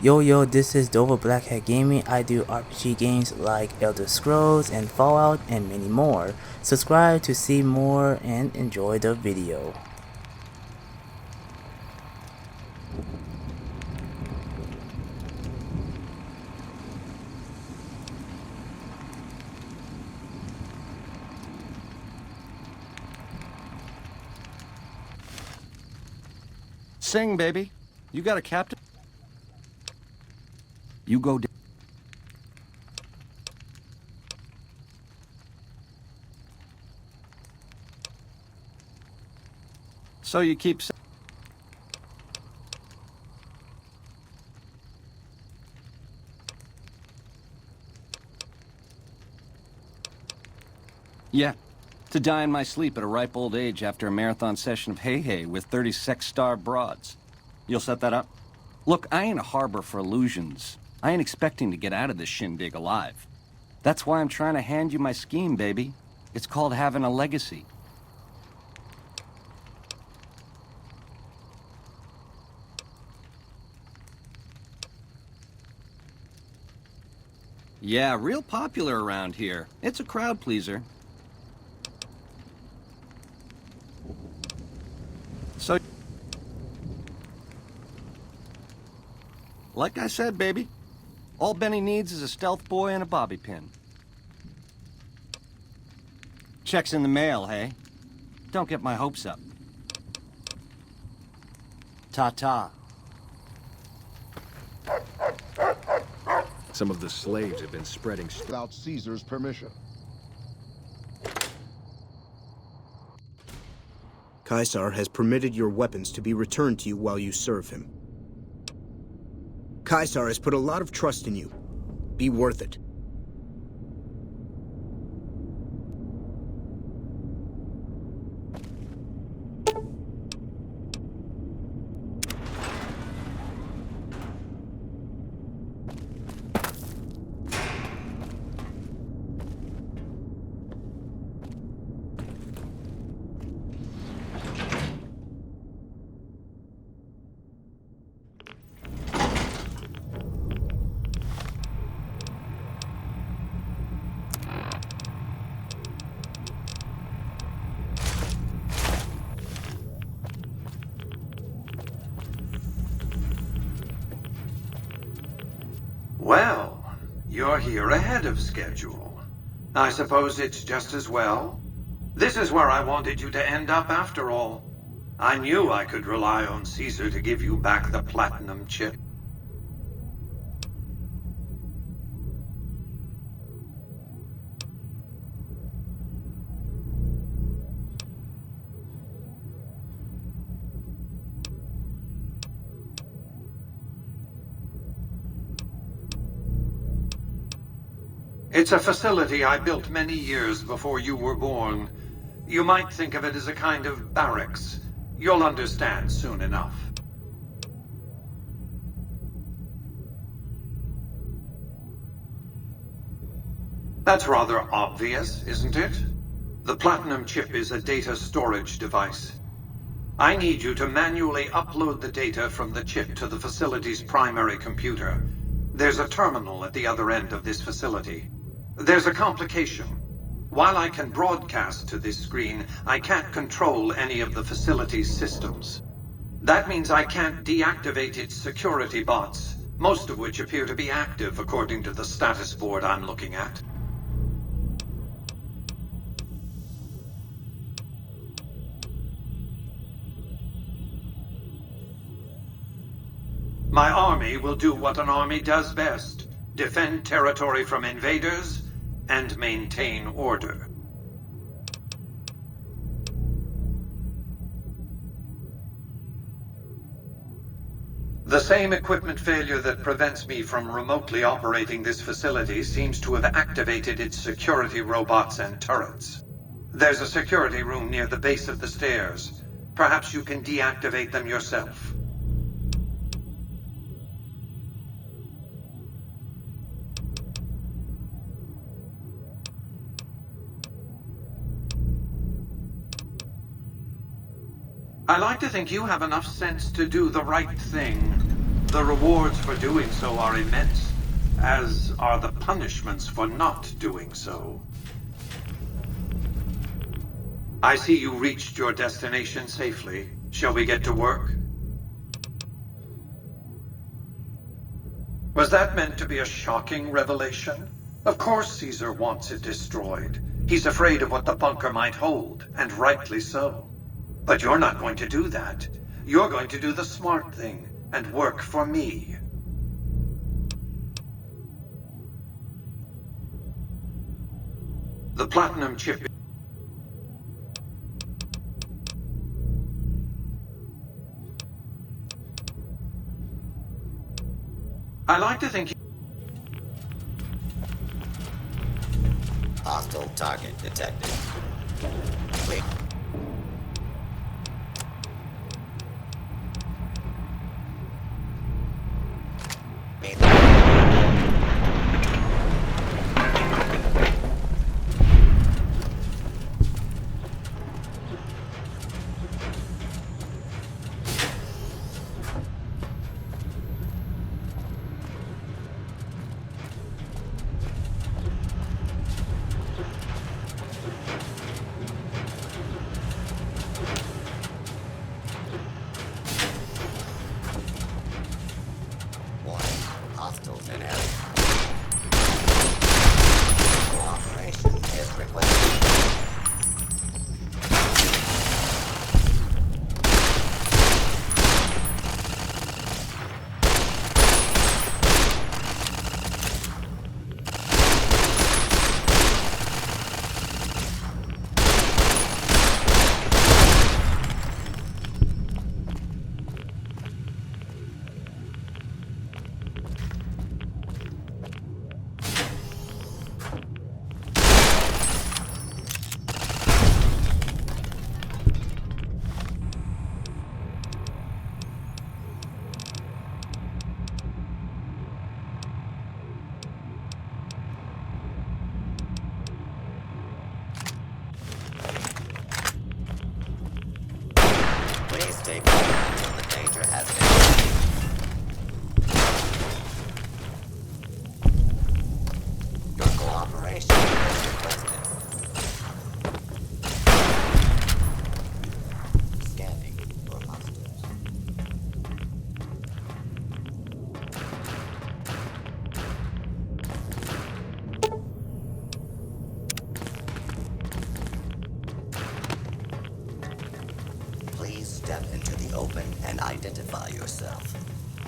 Yo, this is Dova Blackhat Gaming. I do RPG games like Elder Scrolls and Fallout and many more. Subscribe to see more and enjoy the video. Sing, baby. You got a captain? You go. So you keep. Yeah. To die in my sleep at a ripe old age after a marathon session of hey with 30 sex-starved broads. You'll set that up? Look, I ain't a harbor for illusions. I ain't expecting to get out of this shindig alive. That's why I'm trying to hand you my scheme, baby. It's called having a legacy. Yeah, real popular around here. It's a crowd pleaser. So, like I said, baby, all Benny needs is a stealth boy and a bobby pin. Check's in the mail, hey? Don't get my hopes up. Ta-ta. Some of the slaves have been spreading without Caesar's permission. Caesar has permitted your weapons to be returned to you while you serve him. Caesar has put a lot of trust in you. Be worth it. Well, you're here ahead of schedule. I suppose it's just as well. This is where I wanted you to end up after all. I knew I could rely on Caesar to give you back the platinum chip. It's a facility I built many years before you were born. You might think of it as a kind of barracks. You'll understand soon enough. That's rather obvious, isn't it? The platinum chip is a data storage device. I need you to manually upload the data from the chip to the facility's primary computer. There's a terminal at the other end of this facility. There's a complication. While I can broadcast to this screen, I can't control any of the facility's systems. That means I can't deactivate its security bots, most of which appear to be active according to the status board I'm looking at. My army will do what an army does best: defend territory from invaders and maintain order. The same equipment failure that prevents me from remotely operating this facility seems to have activated its security robots and turrets. There's a security room near the base of the stairs. Perhaps you can deactivate them yourself. I like to think you have enough sense to do the right thing. The rewards for doing so are immense, as are the punishments for not doing so. I see you reached your destination safely. Shall we get to work? Was that meant to be a shocking revelation? Of course Caesar wants it destroyed. He's afraid of what the bunker might hold, and rightly so. But you're not going to do that. You're going to do the smart thing, and work for me. The platinum chip... I like to think... Hostile target detected. Wait. Hostiles in area. Cooperation is requested. Please stay put until the danger has been removed. Your cooperation is requested. Scanning for hostiles. Please step into the open and identify yourself.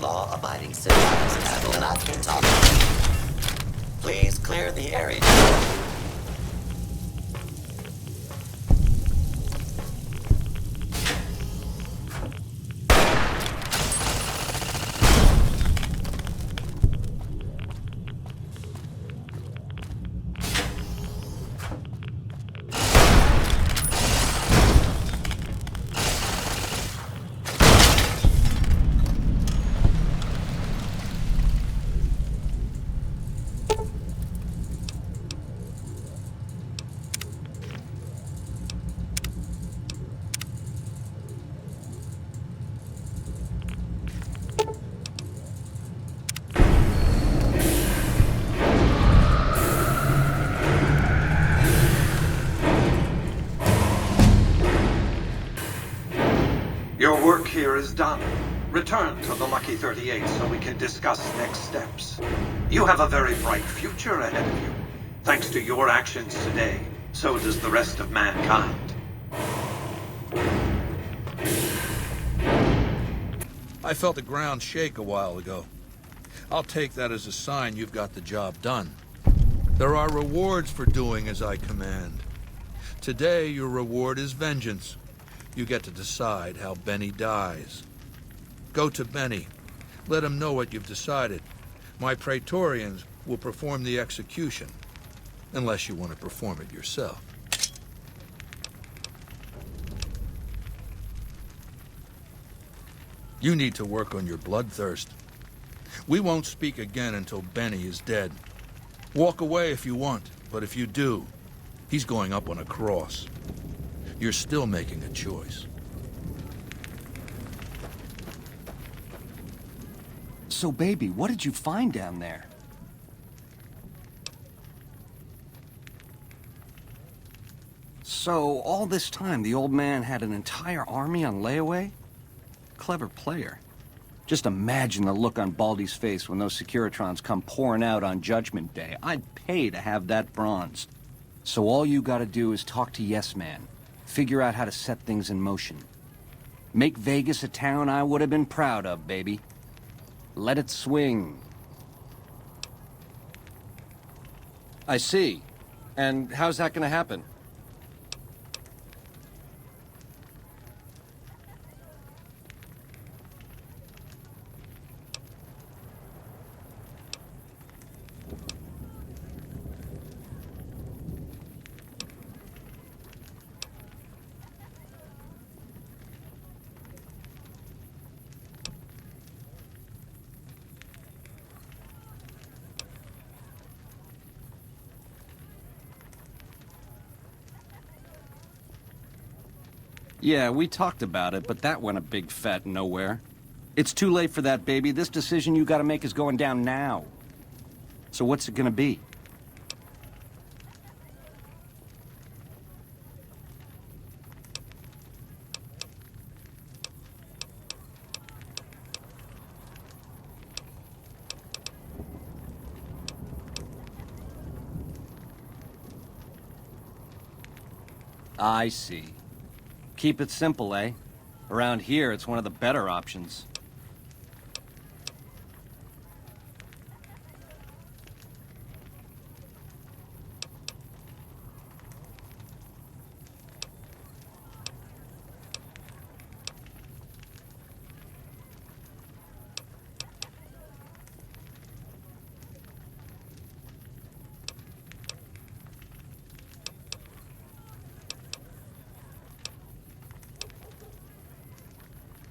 Law-abiding citizens will not be tolerated. Please clear the area. Your work here is done. Return to the Lucky 38 so we can discuss next steps. You have a very bright future ahead of you. Thanks to your actions today, so does the rest of mankind. I felt the ground shake a while ago. I'll take that as a sign you've got the job done. There are rewards for doing as I command. Today, your reward is vengeance. You get to decide how Benny dies. Go to Benny. Let him know what you've decided. My Praetorians will perform the execution, unless you want to perform it yourself. You need to work on your bloodthirst. We won't speak again until Benny is dead. Walk away if you want, but if you do, he's going up on a cross. You're still making a choice. So, baby, what did you find down there? So, all this time, the old man had an entire army on layaway? Clever player. Just imagine the look on Baldy's face when those Securitrons come pouring out on Judgment Day. I'd pay to have that bronze. So all you gotta do is talk to Yes Man. Figure out how to set things in motion. Make Vegas a town I would have been proud of, baby. Let it swing. I see. And how's that gonna happen? Yeah, we talked about it, but that went a big fat nowhere. It's too late for that, baby. This decision you gotta make is going down now. So what's it gonna be? I see. Keep it simple, eh? Around here, it's one of the better options.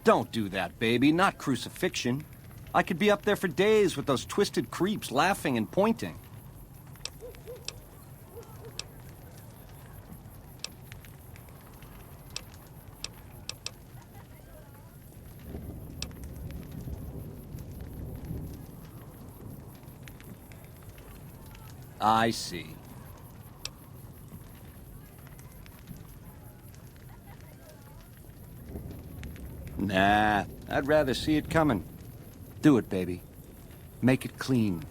Don't do that, baby. Not crucifixion. I could be up there for days with those twisted creeps laughing and pointing. I see. Nah, I'd rather see it coming. Do it, baby. Make it clean.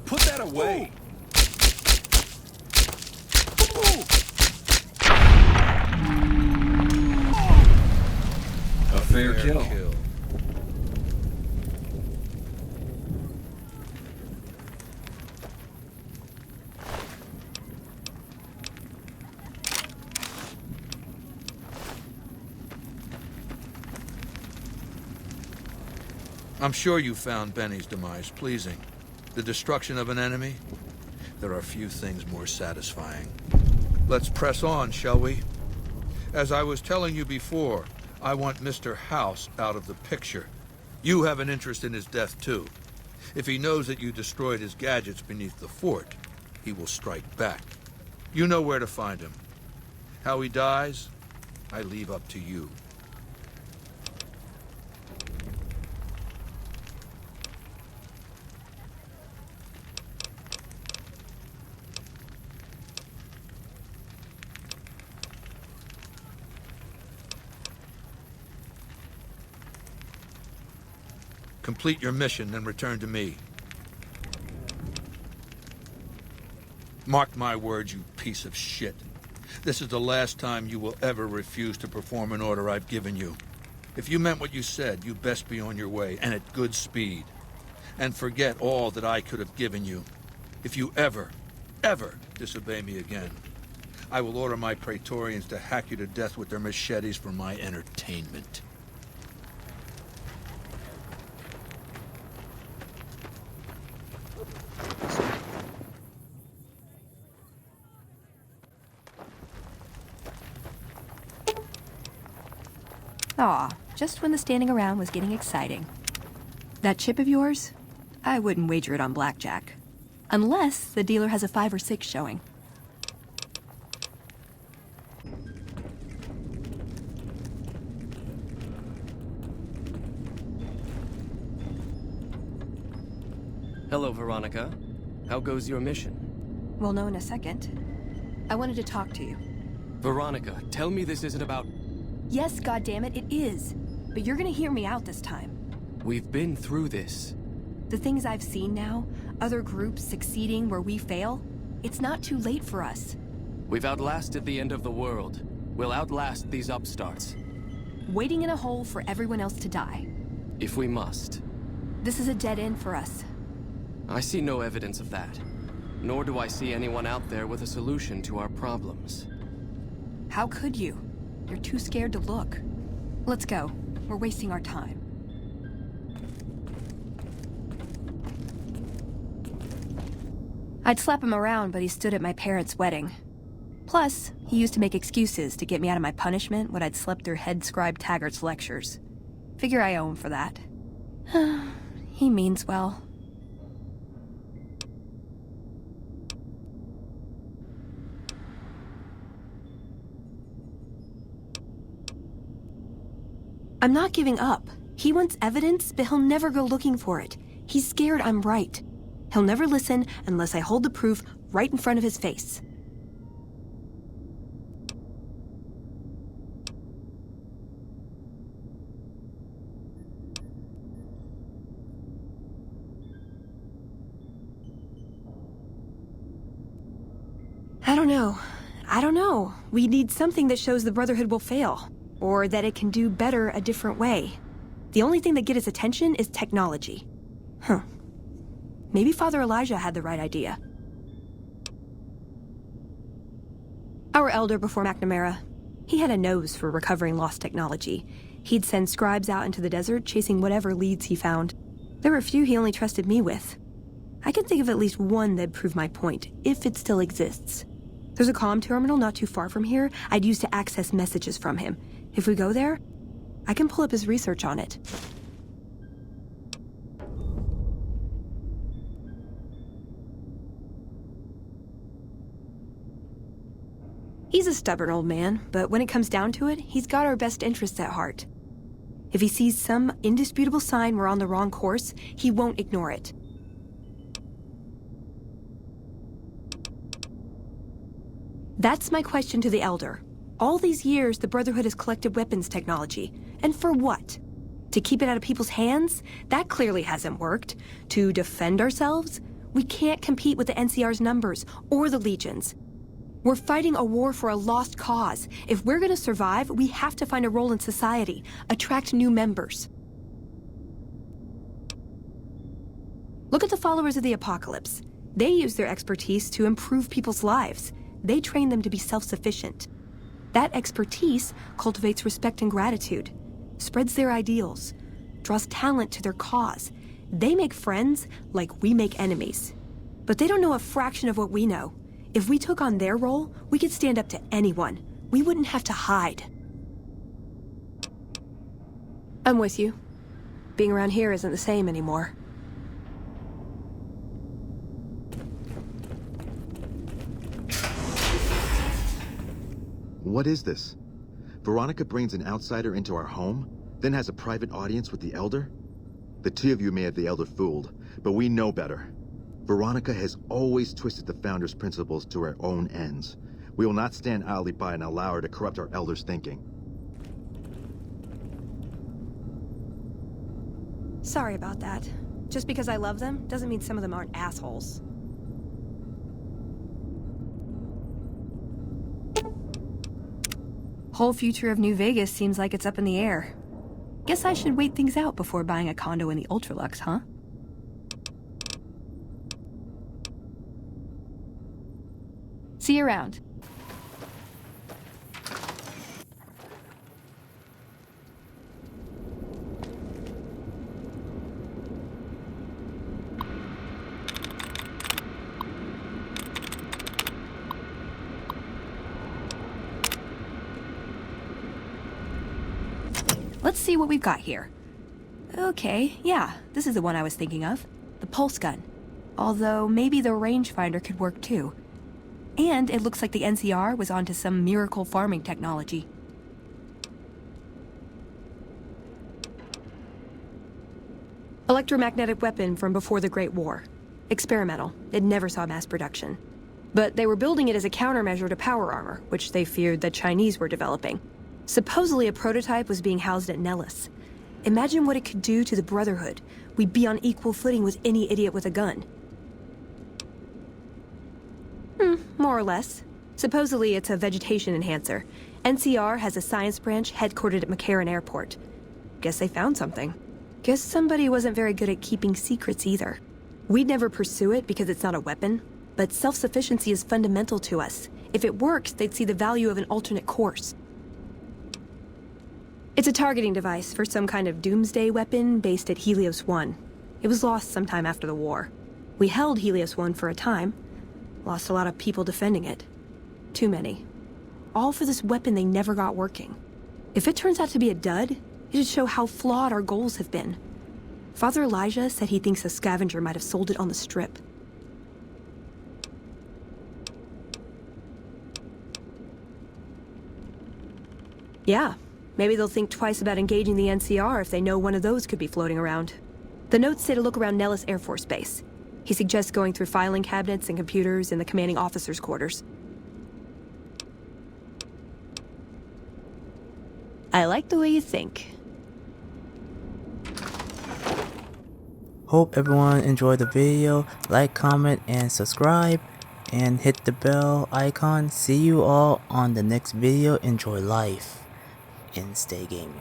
Put that away! A fair kill. I'm sure you found Benny's demise pleasing. The destruction of an enemy? There are few things more satisfying. Let's press on, shall we? As I was telling you before, I want Mr. House out of the picture. You have an interest in his death, too. If he knows that you destroyed his gadgets beneath the fort, he will strike back. You know where to find him. How he dies, I leave up to you. Complete your mission, then return to me. Mark my words, you piece of shit. This is the last time you will ever refuse to perform an order I've given you. If you meant what you said, you best be on your way, and at good speed. And forget all that I could have given you. If you ever disobey me again, I will order my Praetorians to hack you to death with their machetes for my entertainment. Aw, just when the standing around was getting exciting. That chip of yours? I wouldn't wager it on blackjack. Unless the dealer has a 5 or 6 showing. Hello, Veronica. How goes your mission? We'll know in a second. I wanted to talk to you. Veronica, tell me this isn't about... Yes, goddammit, it is. But you're gonna hear me out this time. We've been through this. The things I've seen now, other groups succeeding where we fail, it's not too late for us. We've outlasted the end of the world. We'll outlast these upstarts. Waiting in a hole for everyone else to die. If we must. This is a dead end for us. I see no evidence of that. Nor do I see anyone out there with a solution to our problems. How could you? You're too scared to look. Let's go. We're wasting our time. I'd slap him around, but he stood at my parents' wedding. Plus, he used to make excuses to get me out of my punishment when I'd slept through head scribe Taggart's lectures. Figure I owe him for that. He means well. I'm not giving up. He wants evidence, but he'll never go looking for it. He's scared I'm right. He'll never listen unless I hold the proof right in front of his face. I don't know. We need something that shows the Brotherhood will fail. Or that it can do better a different way. The only thing that gets his attention is technology. Maybe Father Elijah had the right idea. Our elder before McNamara, he had a nose for recovering lost technology. He'd send scribes out into the desert chasing whatever leads he found. There were a few he only trusted me with. I can think of at least one that'd prove my point, if it still exists. There's a comm terminal not too far from here I'd use to access messages from him. If we go there, I can pull up his research on it. He's a stubborn old man, but when it comes down to it, he's got our best interests at heart. If he sees some indisputable sign we're on the wrong course, he won't ignore it. That's my question to the Elder. All these years, the Brotherhood has collected weapons technology. And for what? To keep it out of people's hands? That clearly hasn't worked. To defend ourselves? We can't compete with the NCR's numbers, or the Legions. We're fighting a war for a lost cause. If we're gonna survive, we have to find a role in society, attract new members. Look at the followers of the Apocalypse. They use their expertise to improve people's lives. They train them to be self-sufficient. That expertise cultivates respect and gratitude, spreads their ideals, draws talent to their cause. They make friends like we make enemies. But they don't know a fraction of what we know. If we took on their role, we could stand up to anyone. We wouldn't have to hide. I'm with you. Being around here isn't the same anymore. What is this? Veronica brings an outsider into our home, then has a private audience with the Elder? The two of you may have the Elder fooled, but we know better. Veronica has always twisted the Founder's principles to her own ends. We will not stand idly by and allow her to corrupt our Elder's thinking. Sorry about that. Just because I love them doesn't mean some of them aren't assholes. Whole future of New Vegas seems like it's up in the air. Guess I should wait things out before buying a condo in the Ultralux, huh? See you around. Let's see what we've got here. Okay, yeah, this is the one I was thinking of. The the pulse gun. Although maybe the rangefinder could work too. And it looks like the NCR was onto some miracle farming technology. Electromagnetic weapon from before the Great War. Experimental. It never saw mass production. But they were building it as a countermeasure to power armor, which they feared the Chinese were developing. Supposedly a prototype was being housed at Nellis. Imagine what it could do to the Brotherhood. We'd be on equal footing with any idiot with a gun. More or less. Supposedly it's a vegetation enhancer. NCR has a science branch headquartered at McCarran Airport. Guess they found something. Guess somebody wasn't very good at keeping secrets either. We'd never pursue it because it's not a weapon, but self-sufficiency is fundamental to us. If it works, they'd see the value of an alternate course. It's a targeting device for some kind of doomsday weapon based at Helios 1. It was lost sometime after the war. We held Helios 1 for a time. Lost a lot of people defending it. Too many. All for this weapon they never got working. If it turns out to be a dud, it'd show how flawed our goals have been. Father Elijah said he thinks a scavenger might have sold it on the strip. Yeah, maybe they'll think twice about engaging the NCR if they know one of those could be floating around. The notes say to look around Nellis Air Force Base. He suggests going through filing cabinets and computers in the commanding officer's quarters. I like the way you think. Hope everyone enjoyed the video. Like, comment, and subscribe. And hit the bell icon. See you all on the next video. Enjoy life and stay gaming.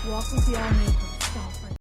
Walk with the army.